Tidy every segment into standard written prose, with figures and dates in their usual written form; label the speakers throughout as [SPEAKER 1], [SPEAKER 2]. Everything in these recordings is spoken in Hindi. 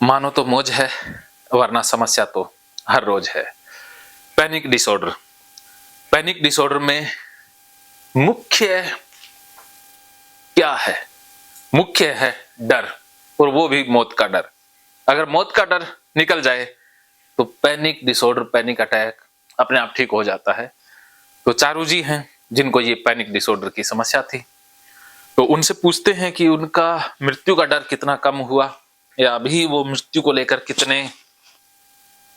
[SPEAKER 1] मानो तो मौज है, वरना समस्या तो हर रोज है। Panic disorder. पैनिक डिसऑर्डर में मुख्य क्या है? मुख्य है डर, और वो भी मौत का डर। अगर मौत का डर निकल जाए तो पैनिक डिसऑर्डर, पैनिक अटैक अपने आप ठीक हो जाता है। तो चारू जी हैं जिनको ये पैनिक डिसऑर्डर की समस्या थी, तो उनसे पूछते हैं कि उनका मृत्यु का डर कितना कम हुआ, या अभी वो मृत्यु को लेकर कितने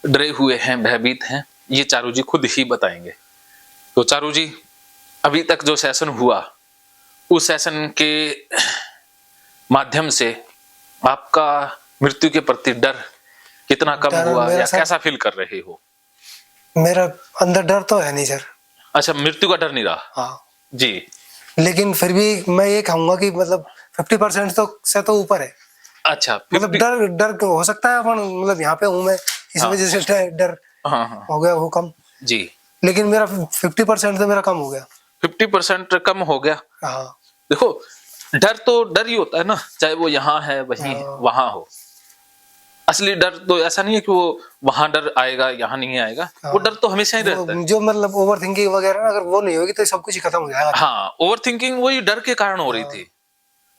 [SPEAKER 1] डरे हुए हैं, भयभीत हैं। ये चारू जी खुद ही बताएंगे। तो चारू जी, अभी तक जो सेशन हुआ, उस सेशन के माध्यम से आपका मृत्यु के प्रति डर कितना कम हुआ, या कैसा फील कर रहे हो?
[SPEAKER 2] मेरा अंदर डर तो है नहीं सर।
[SPEAKER 1] अच्छा, मृत्यु का डर नहीं रहा?
[SPEAKER 2] हाँ
[SPEAKER 1] जी।
[SPEAKER 2] लेकिन फिर भी मैं ये कहूंगा कि मतलब 50% तो से तो ऊपर है।
[SPEAKER 1] अच्छा,
[SPEAKER 2] मतलब डर डर हो सकता है, अपन मतलब यहाँ पे हूँ मैं, इस वजह से डर हो गया वो कम
[SPEAKER 1] जी।
[SPEAKER 2] लेकिन मेरा 50% तो मेरा कम हो गया।
[SPEAKER 1] 50% कम हो गया।
[SPEAKER 2] हाँ।
[SPEAKER 1] देखो, डर तो डर ही होता है ना, चाहे वो यहाँ है, वहीं वहां हो। असली डर तो ऐसा नहीं है कि वो वहां डर आएगा, यहाँ नहीं आएगा। वो डर तो हमेशा ही रहता है।
[SPEAKER 2] जो मतलब ओवर थिंकिंग वगैरह अगर वो नहीं होगी तो सब कुछ ही खत्म हो जाएगा।
[SPEAKER 1] हाँ, ओवर थिंकिंग वही डर के कारण हो रही थी।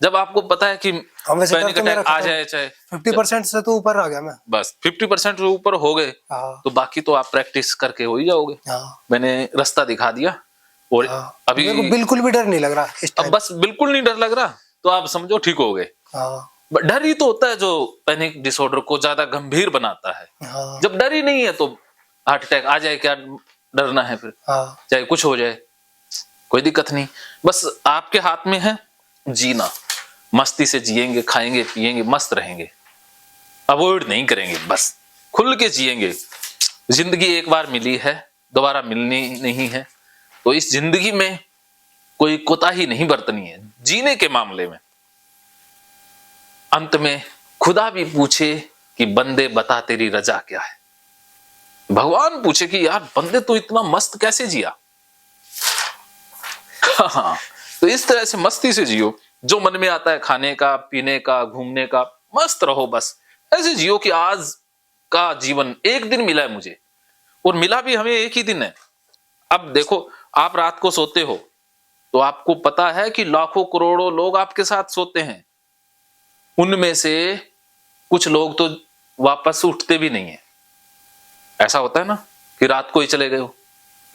[SPEAKER 1] जब आपको पता है कि पैनिक अटैक आ जाए, चाहे
[SPEAKER 2] 50% से तो ऊपर आ गया मैं।
[SPEAKER 1] बस 50% ऊपर हो गए तो बाकी तो आप प्रैक्टिस करके हो ही जाओगे। मैंने रास्ता दिखा दिया, और अभी
[SPEAKER 2] मेरे को बिल्कुल भी डर नहीं लग रहा इस टाइम।
[SPEAKER 1] अब बस बिल्कुल नहीं डर लग रहा, तो आप समझो ठीक हो गए। डर ही तो होता है जो पैनिक डिसऑर्डर को ज्यादा गंभीर बनाता है। जब डर ही नहीं है तो हार्ट अटैक आ जाए, क्या डरना है फिर? चाहे कुछ हो जाए, कोई दिक्कत नहीं। बस आपके हाथ में है जीना। मस्ती से जिएंगे, खाएंगे, पिएंगे, मस्त रहेंगे, अवॉइड नहीं करेंगे, बस खुल के जिएंगे। जिंदगी एक बार मिली है, दोबारा मिलनी नहीं है, तो इस जिंदगी में कोई कोताही नहीं बरतनी है जीने के मामले में। अंत में खुदा भी पूछे कि बंदे बता तेरी रजा क्या है। भगवान पूछे कि यार बंदे तो इतना मस्त कैसे जिया। हाँ, तो इस तरह से मस्ती से जियो, जो मन में आता है खाने का, पीने का, घूमने का, मस्त रहो। बस ऐसे जियो कि आज का जीवन एक दिन मिला है मुझे, और मिला भी हमें एक ही दिन है। अब देखो, आप रात को सोते हो तो आपको पता है कि लाखों करोड़ों लोग आपके साथ सोते हैं। उनमें से कुछ लोग तो वापस उठते भी नहीं है। ऐसा होता है ना कि रात को ही चले गए हो,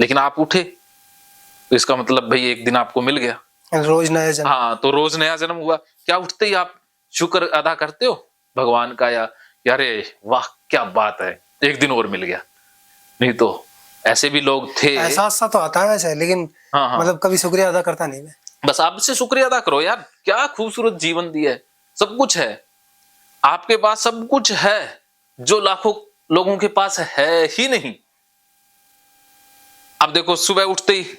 [SPEAKER 1] लेकिन आप उठे, तो इसका मतलब भाई एक दिन आपको मिल गया,
[SPEAKER 2] रोज नया जन्म।
[SPEAKER 1] हाँ, तो रोज नया जन्म हुआ। क्या उठते ही आप शुक्र अदा करते हो भगवान का, या अरे वाह क्या बात है, एक दिन और मिल गया? नहीं तो ऐसे भी लोग थे।
[SPEAKER 2] एहसास सा तो आता है वैसे, लेकिन मतलब कभी शुक्रिया अदा करता नहीं मैं।
[SPEAKER 1] बस आपसे शुक्रिया अदा करो यार, क्या खूबसूरत जीवन दिया है, सब कुछ है आपके पास, सब कुछ है जो लाखों लोगों के पास है ही नहीं। अब देखो, सुबह उठते ही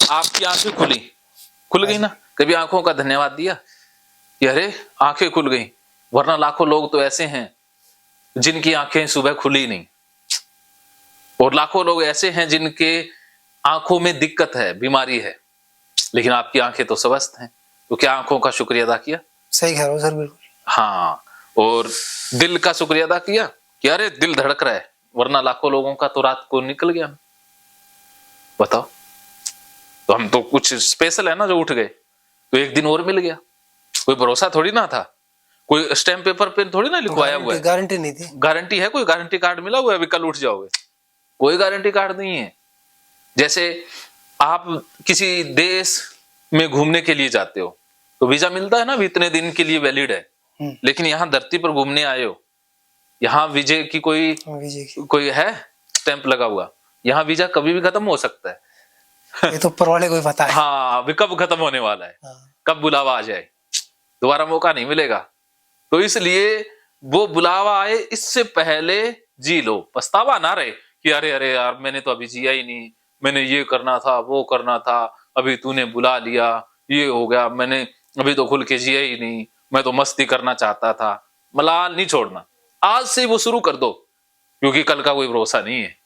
[SPEAKER 1] आपकी आंखें खुल गई ना, कभी आंखों का धन्यवाद दिया कि अरे आंखें खुल गई? वरना लाखों लोग तो ऐसे हैं जिनकी आंखें सुबह खुली नहीं, और लाखों लोग ऐसे हैं जिनके आंखों में दिक्कत है, बीमारी है, लेकिन आपकी आंखें तो स्वस्थ हैं। तो क्या आंखों का शुक्रिया अदा किया?
[SPEAKER 2] सही कह रहे हो सर, बिल्कुल।
[SPEAKER 1] हाँ, और दिल का शुक्रिया अदा किया कि अरे दिल धड़क रहा है, वरना लाखों लोगों का तो रात को निकल गया। बताओ, तो हम तो कुछ स्पेशल है ना जो उठ गए, तो एक दिन और मिल गया। कोई भरोसा थोड़ी ना था, कोई स्टैम्प पेपर पे थोड़ी ना लिखवाया हुआ है,
[SPEAKER 2] गारंटी नहीं थी।
[SPEAKER 1] गारंटी है? कोई गारंटी कार्ड मिला हुआ है अभी कल उठ जाओगे? कोई गारंटी कार्ड नहीं है। जैसे आप किसी देश में घूमने के लिए जाते हो तो वीजा मिलता है ना, भी इतने दिन के लिए वैलिड है। लेकिन यहाँ धरती पर घूमने आए हो, यहाँ वीजे की कोई है स्टैंप लगा हुआ? यहाँ वीजा कभी भी खत्म हो सकता है।
[SPEAKER 2] ये तो ऊपर वाले को ही पता है।
[SPEAKER 1] हाँ, अभी कब खत्म होने वाला है, कब बुलावा आ जाए, दोबारा मौका नहीं मिलेगा। तो इसलिए वो बुलावा आए इससे पहले जी लो, पछतावा ना रहे कि अरे अरे यार मैंने तो अभी जिया ही नहीं, मैंने ये करना था, वो करना था, अभी तूने बुला लिया, ये हो गया, मैंने अभी तो खुल के जिया ही नहीं, मैं तो मस्ती करना चाहता था। मलाल नहीं छोड़ना, आज से वो शुरू कर दो, क्योंकि कल का कोई भरोसा नहीं है।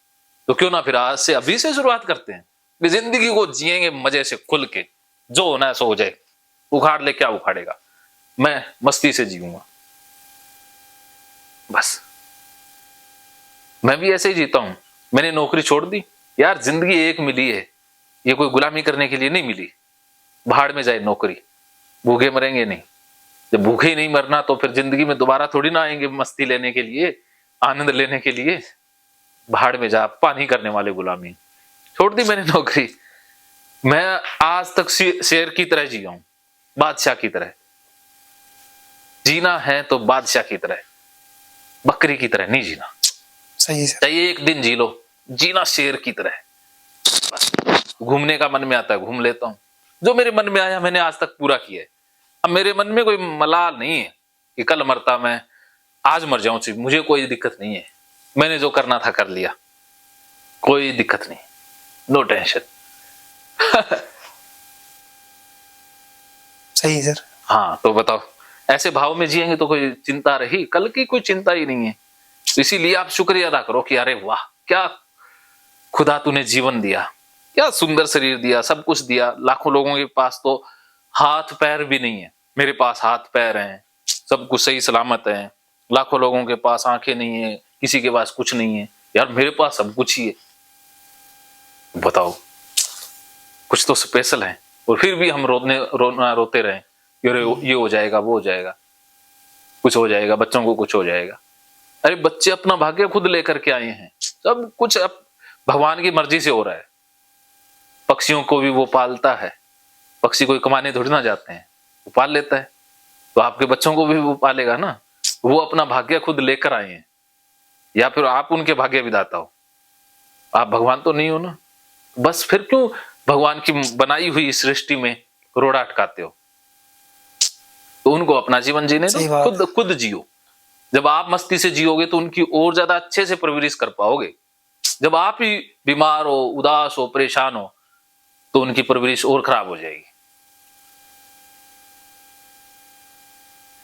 [SPEAKER 1] तो क्यों ना फिर आज से, अभी से शुरुआत करते हैं, जिंदगी को जिएंगे मजे से, खुल के, जो होना है सो हो जाए, उखाड़ ले क्या उखाड़ेगा, मैं मस्ती से जीऊंगा। बस मैं भी ऐसे ही जीता हूं। मैंने नौकरी छोड़ दी यार, जिंदगी एक मिली है, ये कोई गुलामी करने के लिए नहीं मिली। भाड़ में जाए नौकरी, भूखे मरेंगे नहीं। जब भूखे ही नहीं मरना तो फिर जिंदगी में दोबारा थोड़ी ना आएंगे मस्ती लेने के लिए, आनंद लेने के लिए। भाड़ में जा, पानी करने वाले गुलामी। छोड़ दी मैंने नौकरी। मैं आज तक शेर की तरह जिया हूं, बादशाह की तरह। जीना है तो बादशाह की तरह, बकरी की तरह नहीं जीना।
[SPEAKER 2] सही सर।
[SPEAKER 1] चाहिए एक दिन जी लो, जीना शेर की तरह। बस घूमने का मन में आता है, घूम लेता हूं। जो मेरे मन में आया मैंने आज तक पूरा किया है। अब मेरे मन में कोई मलाल नहीं है कि कल मरता मैं, आज मर जाऊं, मुझे कोई दिक्कत नहीं है। मैंने जो करना था कर लिया, कोई दिक्कत नहीं, नो टेंशन।
[SPEAKER 2] सही सर।
[SPEAKER 1] हाँ तो बताओ, ऐसे भाव में जिएंगे तो कोई चिंता रही? कल की कोई चिंता ही नहीं है। इसीलिए आप शुक्रिया अदा करो कि अरे वाह, क्या खुदा तूने जीवन दिया, क्या सुंदर शरीर दिया, सब कुछ दिया। लाखों लोगों के पास तो हाथ पैर भी नहीं है, मेरे पास हाथ पैर हैं, सब कुछ सही सलामत है। लाखों लोगों के पास आंखें नहीं है, किसी के पास कुछ नहीं है। यार मेरे पास सब कुछ ही है। बताओ, कुछ तो स्पेशल है। और फिर भी हम रोते रहे, ये हो जाएगा, वो हो जाएगा, कुछ हो जाएगा, बच्चों को कुछ हो जाएगा। अरे बच्चे अपना भाग्य खुद लेकर के आए हैं, सब कुछ अब भगवान की मर्जी से हो रहा है। पक्षियों को भी वो पालता है, पक्षी कोई कमाने थोड़ी ना जाते हैं, वो पाल लेता है। तो आपके बच्चों को भी वो पालेगा ना। वो अपना भाग्य खुद लेकर आए हैं, या फिर आप उनके भाग्य विधाता हो? आप भगवान तो नहीं हो ना। बस फिर क्यों भगवान की बनाई हुई सृष्टि में रोड़ा अटकाते हो? तो उनको अपना जीवन जीने दो, खुद जियो। जब आप मस्ती से जियोगे तो उनकी और ज्यादा अच्छे से परवरिश कर पाओगे। जब आप ही बीमार हो, उदास हो, परेशान हो, तो उनकी परवरिश और खराब हो जाएगी।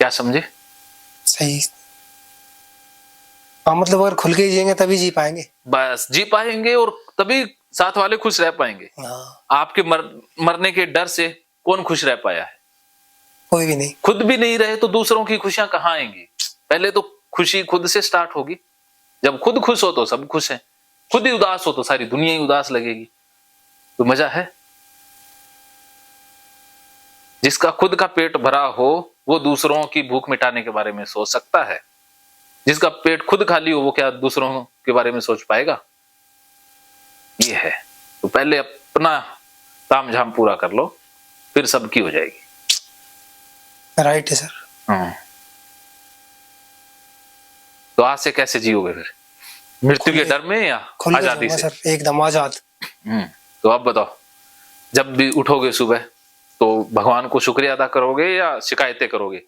[SPEAKER 1] क्या समझे?
[SPEAKER 2] सही। हाँ, मतलब अगर खुल के जिएंगे तभी जी पाएंगे।
[SPEAKER 1] बस जी पाएंगे, और तभी साथ वाले खुश रह पाएंगे।
[SPEAKER 2] हाँ।
[SPEAKER 1] आपके मरने के डर से कौन खुश रह पाया है?
[SPEAKER 2] कोई भी नहीं।
[SPEAKER 1] खुद भी नहीं रहे तो दूसरों की खुशियां कहाँ आएंगी? पहले तो खुशी खुद से स्टार्ट होगी। जब खुद खुश हो तो सब खुश है, खुद ही उदास हो तो सारी दुनिया ही उदास लगेगी। तो मजा है? जिसका खुद का पेट भरा हो वो दूसरों की भूख मिटाने के बारे में सोच सकता है। जिसका पेट खुद खाली हो वो क्या दूसरों के बारे में सोच पाएगा? ये है। तो पहले अपना तामझाम पूरा कर लो, फिर सबकी हो जाएगी।
[SPEAKER 2] राइट है सर।
[SPEAKER 1] तो आज से कैसे जियोगे फिर? मृत्यु के डर में या आजादी से?
[SPEAKER 2] सर एकदम आजाद।
[SPEAKER 1] तो अब बताओ, जब भी उठोगे सुबह तो भगवान को शुक्रिया अदा करोगे या शिकायतें करोगे?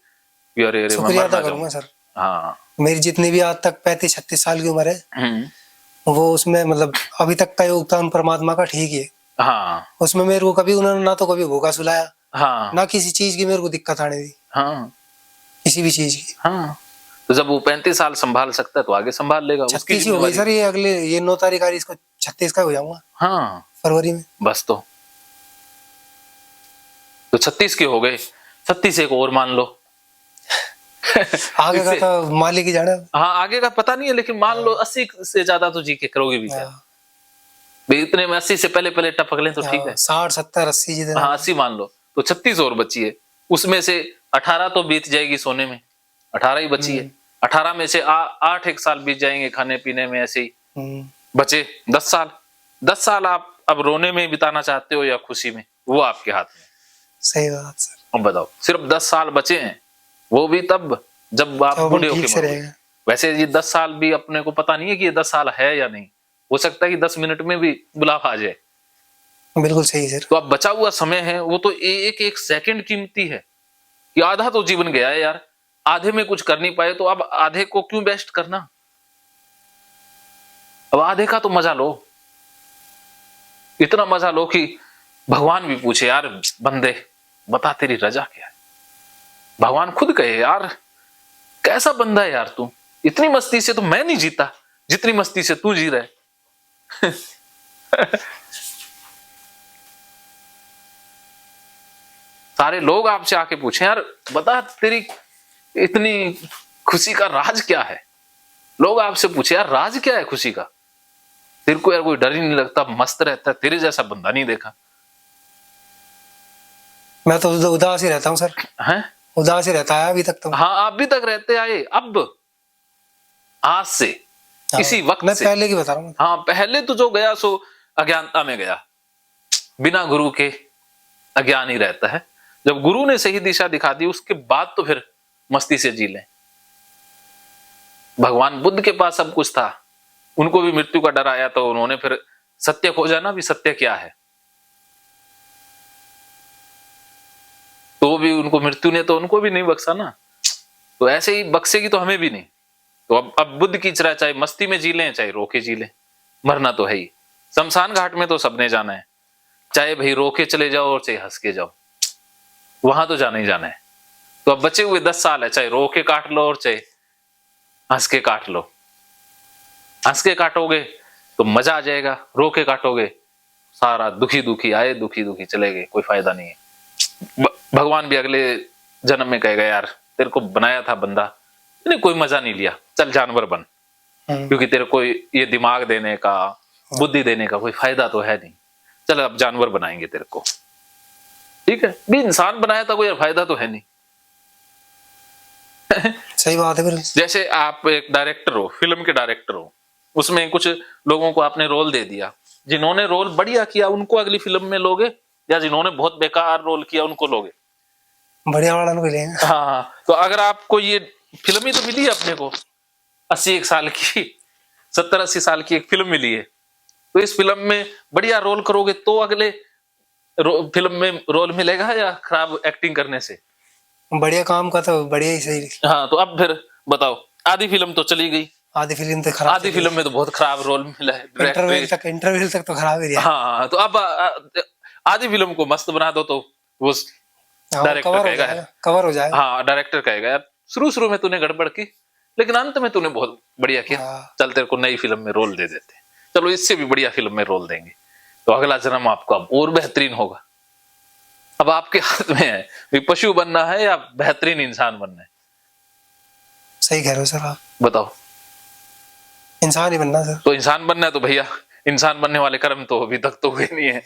[SPEAKER 1] अरे
[SPEAKER 2] शुक्रिया अदा करूंगा सर।
[SPEAKER 1] हाँ,
[SPEAKER 2] मेरी जितनी भी आज तक 35-36 साल की उम्र है, वो उसमें मतलब अभी तक का योगदान परमात्मा का ठीक ही है।
[SPEAKER 1] हाँ,
[SPEAKER 2] उसमें मेरे को कभी उन्होंने ना तो कभी भूखा सुलाया,
[SPEAKER 1] हाँ,
[SPEAKER 2] ना किसी चीज की मेरे को दिक्कत आने दी।
[SPEAKER 1] हाँ,
[SPEAKER 2] किसी भी चीज की।
[SPEAKER 1] हाँ। तो जब वो 35 साल संभाल सकता है तो आगे संभाल लेगा।
[SPEAKER 2] 36 हो गई सर, ये अगले 9 तारीख आ रही, इसको 36 का हो जाऊंगा।
[SPEAKER 1] हाँ,
[SPEAKER 2] फरवरी में।
[SPEAKER 1] बस तो 36 के हो गए, 36 एक और मान लो।
[SPEAKER 2] आगे का तो मालिक ही जाने।
[SPEAKER 1] हाँ, आगे का पता नहीं है, लेकिन मान लो 80 से ज्यादा तो जी के करोगे भी क्या? इतने में 80 से पहले टपक लें तो ठीक है।
[SPEAKER 2] 60, 70, 80 जितने।
[SPEAKER 1] हाँ, 80 मान लो, तो 36 और बची है। उसमें से 18 तो बीत जाएगी सोने में, 18 ही बची है। 18 में से 8 एक साल बीत जाएंगे खाने पीने में, ऐसे ही बचे 10 साल। 10 साल आप अब रोने में बिताना चाहते हो या खुशी में, वो आपके हाथ में।
[SPEAKER 2] सही बात सर।
[SPEAKER 1] अब बताओ, सिर्फ 10 साल बचे हैं, वो भी तब जब आप बूढ़े होके मरोगे। वैसे ये 10 साल भी अपने को पता नहीं है कि ये 10 साल है या नहीं। हो सकता है कि 10 मिनट में भी बुलावा आ जाए।
[SPEAKER 2] बिल्कुल सही सर।
[SPEAKER 1] तो अब बचा हुआ समय है, वो तो एक एक सेकंड कीमती है। कि आधा तो जीवन गया है यार, आधे में कुछ कर नहीं पाए तो अब आधे को क्यों वेस्ट करना? अब आधे का तो मजा लो, इतना मजा लो कि भगवान भी पूछे, यार बंदे बता तेरी रजा क्या है? भगवान खुद कहे, यार कैसा बंदा है यार तू, इतनी मस्ती से तो मैं नहीं जीता जितनी मस्ती से तू जी रहा है। सारे लोग आपसे आके पूछे, यार बता तेरी इतनी खुशी का राज क्या है? लोग आपसे पूछे यार राज क्या है खुशी का, तेरे को यार कोई डर ही नहीं लगता, मस्त रहता है, तेरे जैसा बंदा नहीं देखा।
[SPEAKER 2] मैं तो उदास ही रहता हूँ सर,
[SPEAKER 1] हैं?
[SPEAKER 2] उदास ही रहता है अभी तक तो।
[SPEAKER 1] हाँ अभी तक रहते आए, अब आज से
[SPEAKER 2] हाँ,
[SPEAKER 1] इसी वक्त
[SPEAKER 2] मैं
[SPEAKER 1] से।
[SPEAKER 2] पहले की बता रहा हूँ।
[SPEAKER 1] हाँ पहले तो जो गया सो अज्ञानता में गया, बिना गुरु के अज्ञान ही रहता है। जब गुरु ने सही दिशा दिखा दी उसके बाद तो फिर मस्ती से जी लें। भगवान बुद्ध के पास सब कुछ था, उनको भी मृत्यु का डर आया तो उन्होंने फिर सत्य खोजा ना, भी सत्य क्या है, तो भी उनको मृत्यु ने तो उनको भी नहीं बख्शा ना, तो ऐसे ही बख्शेगी तो हमें भी नहीं। तो अब बुद्ध की तरह चाहे मस्ती में जी लें चाहे रोके जी लें, मरना तो है ही। शमशान घाट में तो सबने जाना है, चाहे भाई रोके चले जाओ और चाहे हंस के जाओ, वहां तो जाना ही जाना है। तो अब बचे हुए 10 साल है, चाहे रोके काट लो और चाहे हंस के काट लो। हंस के काटोगे तो मजा आ जाएगा, रोके काटोगे सारा दुखी दुखी आए दुखी दुखी चले गए, कोई फायदा नहीं है। भगवान भी अगले जन्म में कहेगा यार तेरे को बनाया था बंदा, नहीं कोई मजा नहीं लिया, चल जानवर बन, क्योंकि तेरे को ये दिमाग देने का बुद्धि देने का कोई फायदा तो है नहीं, चल अब जानवर बनाएंगे तेरे को। ठीक है, भी इंसान बनाया था कोई फायदा तो है नहीं।
[SPEAKER 2] सही बात है फिर।
[SPEAKER 1] जैसे आप एक डायरेक्टर हो, फिल्म के डायरेक्टर हो, उसमें कुछ लोगों को आपने रोल दे दिया, जिन्होंने रोल बढ़िया किया उनको अगली फिल्म में लोगे, या जिन्होंने बहुत बेकार रोल किया उनको लोगे?
[SPEAKER 2] बढ़िया वाला को लेंगे।
[SPEAKER 1] हाँ, तो अगर आपको ये फिल्म ही तो मिली है अपने को 80 साल की, 70-80 साल की एक फिल्म मिली है, तो इस फिल्म में बढ़िया रोल करोगे तो अगले फिल्म में रोल मिलेगा, या खराब एक्टिंग करने से?
[SPEAKER 2] बढ़िया काम का तो बढ़िया ही सही।
[SPEAKER 1] हाँ, तो अब फिर बताओ, आधी फिल्म तो चली गई,
[SPEAKER 2] आधी फिल्म तो खराब,
[SPEAKER 1] आधी फिल्म में तो बहुत खराब रोल मिला है,
[SPEAKER 2] इंटरवल तक तो खराब ही रहा।
[SPEAKER 1] हाँ, तो अब आधी फिल्म को मस्त बना दो तो वो डायरेक्टर कहेगा,
[SPEAKER 2] कवर हो जाएगा।
[SPEAKER 1] हाँ, डायरेक्टर कहेगा यार शुरू में तूने गड़बड़ की लेकिन अंत में तूने बहुत बढ़िया किया, चल तेरे को नई फिल्म में रोल दे देते, चलो इससे भी बढ़िया फिल्म में रोल देंगे, तो अगला जन्म आपको अब और बेहतरीन होगा। अब आपके हाथ में है भी पशु बनना है या बेहतरीन इंसान बनना है।
[SPEAKER 2] सही कह रहे हो सर आप।
[SPEAKER 1] बताओ,
[SPEAKER 2] इंसान ही बनना सर।
[SPEAKER 1] तो इंसान बनना है तो भैया इंसान बनने वाले कर्म तो अभी तक तो हुए नहीं है,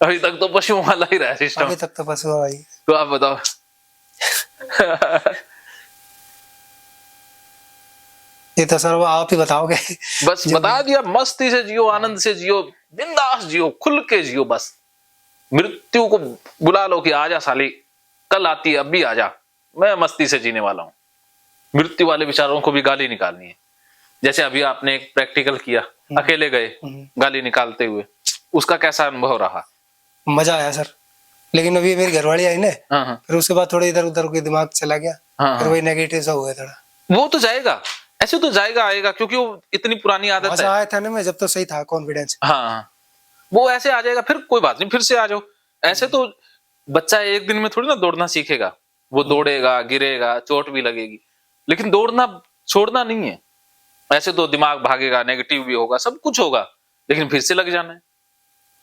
[SPEAKER 1] अभी तक तो पशुओं वाला ही रहा सिस्टम।
[SPEAKER 2] अभी तक तो पशु वाला ही।
[SPEAKER 1] तो आप बताओ।
[SPEAKER 2] ये तो सर आप ही बताओगे।
[SPEAKER 1] बस बता दिया, मस्ती से जियो, आनंद से जियो, बिंदास जियो, खुल के जियो। बस मृत्यु को बुला लो कि आजा साली, कल आती है अभी आजा, मैं मस्ती से जीने वाला हूं। मृत्यु वाले विचारों को भी गाली निकालनी है। जैसे अभी आपने एक प्रैक्टिकल किया, अकेले गए गाली निकालते हुए, उसका कैसा अनुभव रहा?
[SPEAKER 2] मजा आया सर, लेकिन अभी मेरी घरवाली आई ना, फिर उसके बाद थोड़ा इधर उधर के दिमाग चला गया, फिर वही नेगेटिव सा हुआ थोड़ा।
[SPEAKER 1] वो तो जाएगा, ऐसे तो जाएगा आएगा, क्योंकि वो इतनी पुरानी आदत है।
[SPEAKER 2] आया था ना मैं जब तो सही था कॉन्फिडेंस।
[SPEAKER 1] हाँ, वो ऐसे आ जाएगा, फिर कोई बात नहीं, फिर से आ जाओ। ऐसे तो बच्चा एक दिन में थोड़ी ना दौड़ना सीखेगा, वो दौड़ेगा, गिरेगा, चोट भी लगेगी, लेकिन दौड़ना छोड़ना नहीं है। ऐसे तो दिमाग भागेगा, नेगेटिव भी होगा, सब कुछ होगा, लेकिन फिर से लग जाना है।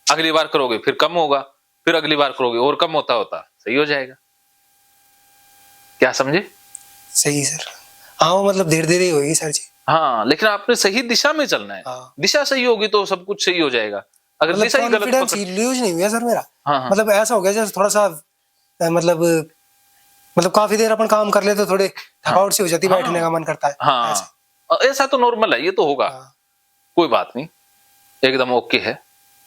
[SPEAKER 1] अगली बार करोगे फिर कम होगा, फिर अगली बार करोगे और कम होता होता सही हो जाएगा। क्या समझे?
[SPEAKER 2] सही सर। हाँ, वो मतलब धीरे धीरे ही होगी सर जी।
[SPEAKER 1] हाँ, लेकिन आपने सही दिशा में चलना है। दिशा सही होगी तो सब कुछ सही हो जाएगा। अगर
[SPEAKER 2] मतलब
[SPEAKER 1] दिशा ही गलत पकड़...
[SPEAKER 2] लूज नहीं हुआ सर मेरा।
[SPEAKER 1] हाँ।
[SPEAKER 2] मतलब ऐसा हो गया जैसे थोड़ा सा मतलब काफी देर अपन काम कर ले तो थोड़े थकावट सी हो जाती है, बैठने का मन करता है।
[SPEAKER 1] हाँ, ऐसा तो नॉर्मल है, ये तो होगा। कोई बात नहीं, एकदम ओके है।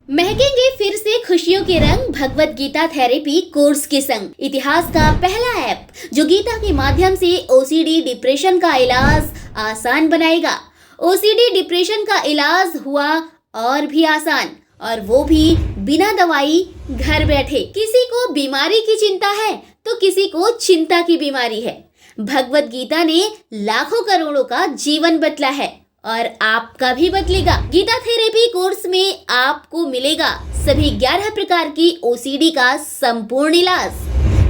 [SPEAKER 3] महकेंगे फिर से खुशियों के रंग भगवत गीता थेरेपी कोर्स के संग। इतिहास का पहला ऐप जो गीता के माध्यम से ओसीडी डिप्रेशन का इलाज आसान बनाएगा। ओसीडी डिप्रेशन का इलाज हुआ और भी आसान, और वो भी बिना दवाई, घर बैठे। किसी को बीमारी की चिंता है तो किसी को चिंता की बीमारी है। भगवत गीता ने लाखों करोड़ों का जीवन बदला है और आपका भी बदलेगा। गीता थेरेपी कोर्स में आपको मिलेगा सभी 11 प्रकार की ओसीडी का संपूर्ण इलाज,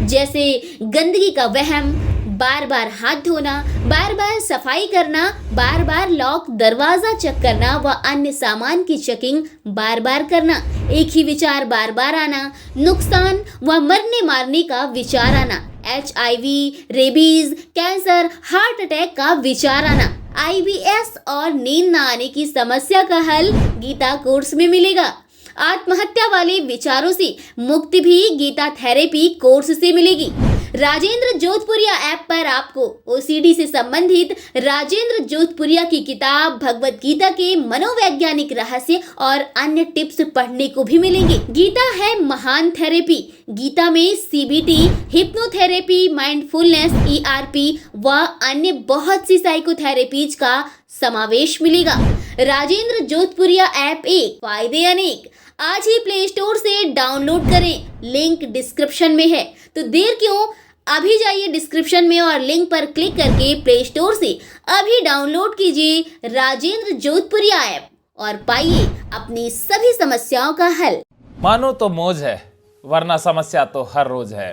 [SPEAKER 3] जैसे गंदगी का वहम, बार बार हाथ धोना, बार बार सफाई करना, बार बार लॉक दरवाजा चेक करना व अन्य सामान की चेकिंग बार बार करना, एक ही विचार बार बार आना, नुकसान व मरने मारने का विचार आना, HIV, rabies, cancer, heart attack का विचार आना, IBS और नींद न आने की समस्या का हल गीता कोर्स में मिलेगा। आत्महत्या वाले विचारों से मुक्ति भी गीता थेरेपी कोर्स से मिलेगी। राजेंद्र जोधपुरिया ऐप पर आपको OCD से संबंधित राजेंद्र जोधपुरिया की किताब भगवत गीता के मनोवैज्ञानिक रहस्य और अन्य टिप्स पढ़ने को भी मिलेंगे। गीता है महान थेरेपी। गीता में CBT, हिप्नोथेरेपी, माइंडफुलनेस, ERP व अन्य बहुत सी साइकोथेरेपीज का समावेश मिलेगा। राजेंद्र जोधपुरिया ऐप एक, फायदे अनेक। आज ही प्ले स्टोर से डाउनलोड करें, लिंक डिस्क्रिप्शन में है। तो देर क्यों, अभी जाइए डिस्क्रिप्शन में और लिंक पर क्लिक करके प्ले स्टोर से अभी डाउनलोड कीजिए राजेंद्र जोधपुरिया ऐप और पाइए अपनी सभी समस्याओं का हल।
[SPEAKER 4] मानो तो मौज है, वरना समस्या तो हर रोज है।